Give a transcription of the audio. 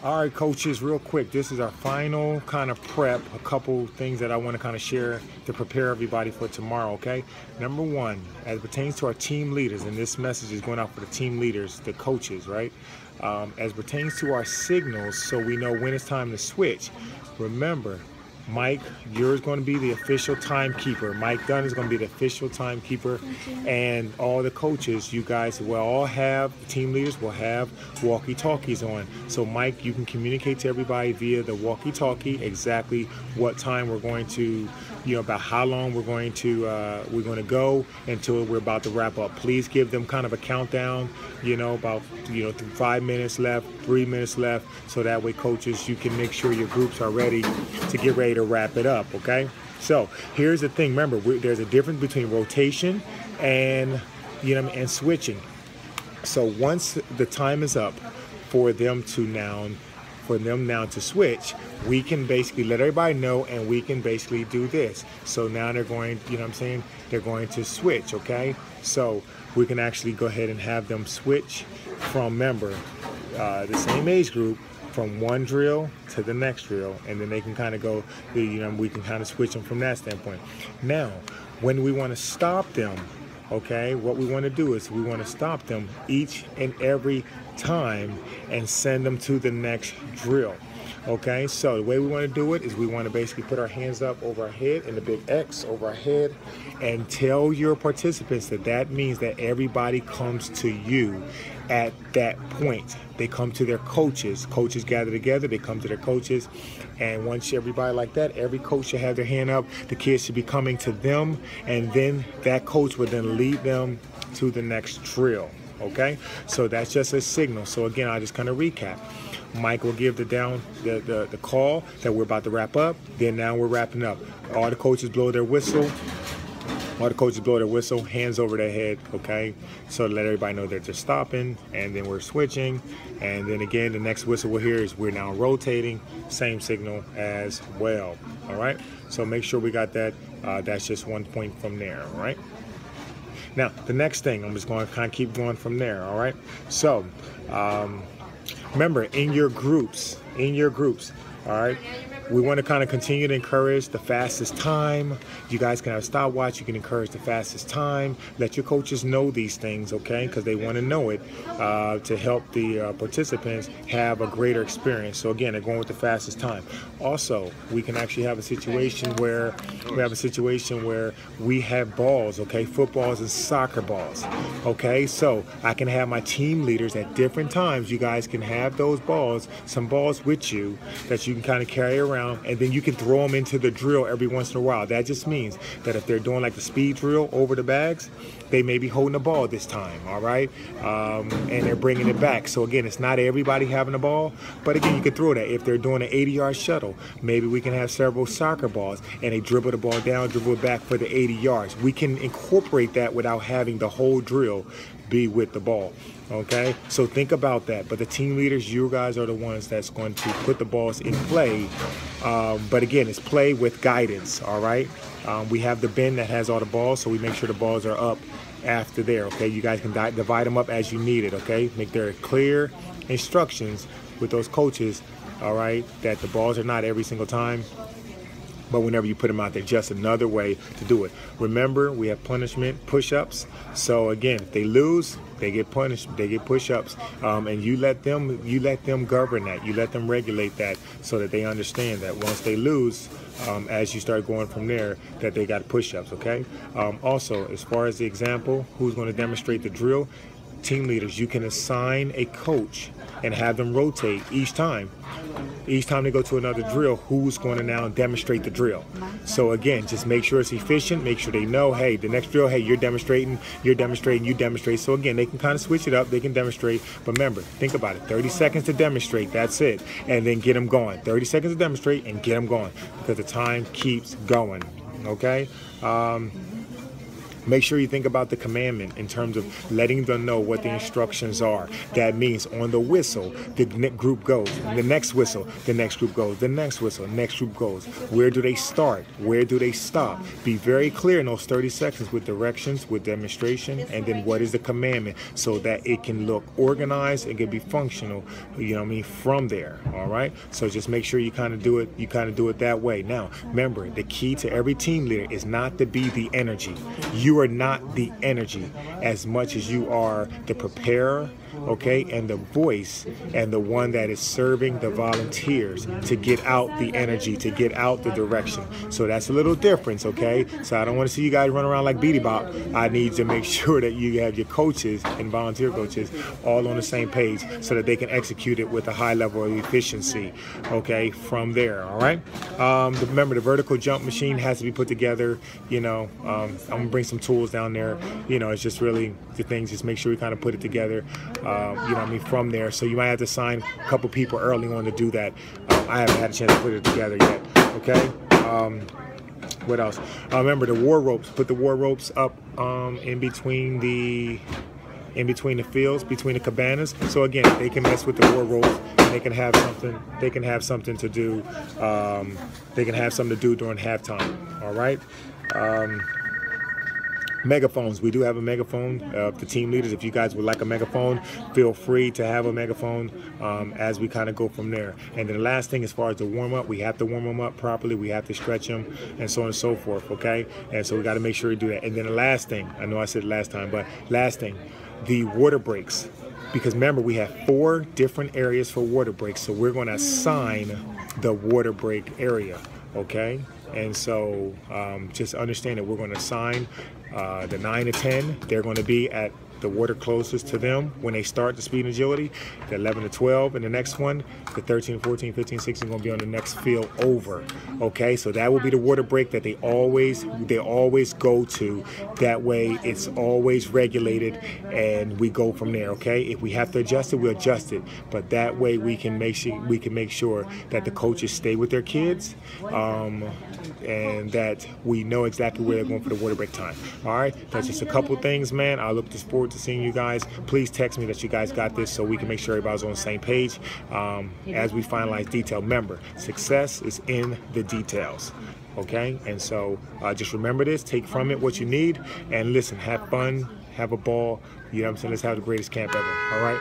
All right, coaches, real quick, this is our final kind of prep, a couple things that I want to kind of share to prepare everybody for tomorrow, okay? Number one, as it pertains to our team leaders, and this message is going out for the team leaders, the coaches, right? As it pertains to our signals, so we know when it's time to switch, remember, Mike, you're going to be the official timekeeper. Mike Dunn is going to be the official timekeeper. And all the coaches, you guys will all have, team leaders will have walkie-talkies on. So Mike, you can communicate to everybody via the walkie-talkie exactly what time we're going to, about how long we're going to go until we're about to wrap up. Please give them kind of a countdown, about 5 minutes left, 3 minutes left, so that way, coaches, you can make sure your groups are ready to get ready to wrap it up, okay? So here's the thing. Remember, there's a difference between rotation and and switching. So once the time is up for them now to switch, we can basically let everybody know, and we can basically do this. So now they're going, they're going to switch, okay? So we can actually go ahead and have them switch from, remember, the same age group, from one drill to the next drill, and then they can kind of go, we can kind of switch them from that standpoint. Now, when we want to stop them, okay, what we want to do is we want to stop them each and every time and send them to the next drill. Okay, so the way we want to do it is we want to basically put our hands up over our head in the big X over our head, and tell your participants that means that everybody comes to you at that point. They come to their coaches. Coaches gather together, they come to their coaches, and once everybody like that, every coach should have their hand up. The kids should be coming to them, and then that coach would then lead them to the next drill. Okay, so that's just a signal. So again, I'll just kind of recap. Mike will give the call that we're about to wrap up. Then now we're wrapping up. All the coaches blow their whistle. Hands over their head, okay? So to let everybody know that they're stopping, and then we're switching. And then again, the next whistle we'll hear is we're now rotating, same signal as well, all right? So make sure we got that. That's just 1 point from there, all right? Now, the next thing, I'm just going to kind of keep going from there, all right? So, remember, in your groups, all right, we want to kind of continue to encourage the fastest time. You guys can have a stopwatch. You can encourage the fastest time. Let your coaches know these things, okay? Because they want to know it to help the participants have a greater experience. So again, they're going with the fastest time. Also, we can actually have a situation where we have balls, okay? Footballs and soccer balls, okay? So I can have my team leaders at different times. You guys can have those balls, some balls with you that you can kind of carry around, and then you can throw them into the drill every once in a while. That just means that if they're doing like the speed drill over the bags, they may be holding the ball this time, all right? And they're bringing it back. So again, it's not everybody having the ball, but again, you can throw that. If they're doing an 80-yard shuttle, maybe we can have several soccer balls, and they dribble the ball down, dribble it back for the 80 yards. We can incorporate that without having the whole drill be with the ball, okay? So think about that. But the team leaders, you guys are the ones that's going to put the balls in play. But again, it's play with guidance, all right? We have the bin that has all the balls, so we make sure the balls are up after there, okay? You guys can divide them up as you need it, okay? Make there clear instructions with those coaches, all right, that the balls are not every single time, but whenever you put them out there, just another way to do it. Remember, we have punishment push-ups. So again, if they lose, they get punished, they get push-ups, and you let them govern that. You let them regulate that, so that they understand that once they lose, as you start going from there, that they got push-ups. Okay. Also, as far as the example, who's going to demonstrate the drill? Team leaders, you can assign a coach and have them rotate each time. Each time they go to another drill, who's going to now demonstrate the drill. So again, just make sure it's efficient. Make sure they know, hey, the next drill, hey, you're demonstrating, you demonstrate. So again, they can kind of switch it up. They can demonstrate. But remember, think about it. 30 seconds to demonstrate. That's it. And then get them going. 30 seconds to demonstrate and get them going, because the time keeps going. Okay? Make sure you think about the commandment in terms of letting them know what the instructions are. That means on the whistle, the group goes. The next whistle, the next group goes. The next whistle, next group goes. Where do they start? Where do they stop? Be very clear in those 30 seconds with directions, with demonstration, and then what is the commandment so that it can look organized and can be functional, you know what I mean, from there. All right? So just make sure you kind of do it that way. Now, remember, the key to every team leader is not to be the energy. You are not the energy as much as you are the preparer, okay, and the voice and the one that is serving the volunteers to get out the energy, to get out the direction. So that's a little difference, okay? So I don't want to see you guys run around like Beady Bop. I need to make sure that you have your coaches and volunteer coaches all on the same page so that they can execute it with a high level of efficiency, okay, from there, all right? Remember, the vertical jump machine has to be put together, you know. I'm going to bring some tools down there. You know, it's just really the things, just make sure we kind of put it together. You know what I mean, from there. So you might have to sign a couple people early on to do that. I haven't had a chance to put it together yet, okay? What else? Remember the war ropes. Put the war ropes up in between the fields, between the cabanas. So again, they can mess with the war ropes and they can have something. They can have something to do. They can have something to do during halftime. All right. Megaphones. We do have a megaphone. The team leaders, if you guys would like a megaphone, feel free to have a megaphone as we kind of go from there. And then the last thing, as far as the warm-up, we have to warm them up properly. We have to stretch them and so on and so forth, okay? And so we got to make sure we do that. And then the last thing, I know I said last time, but last thing, the water breaks. Because remember, we have 4 different areas for water breaks. So we're going to assign the water break area, okay? And so just understand that we're going to assign the 9 to 10. They're going to be at the water closest to them when they start the speed and agility. The 11 to 12 in the next one. The 13, 14, 15, 16 going to be on the next field over. Okay, so that will be the water break that they always go to. That way it's always regulated and we go from there. Okay, if we have to adjust it, we'll adjust it. But that way we can make sure that the coaches stay with their kids and that we know exactly where they're going for the water break time. All right, that's just a couple things, man. I look forward to seeing you guys. Please text me that you guys got this so we can make sure everybody's on the same page as we finalize detail. Remember, success is in the details. Okay, and so just remember this, take from it what you need, and listen, have fun, have a ball, you know what I'm saying? Let's have the greatest camp ever. All right.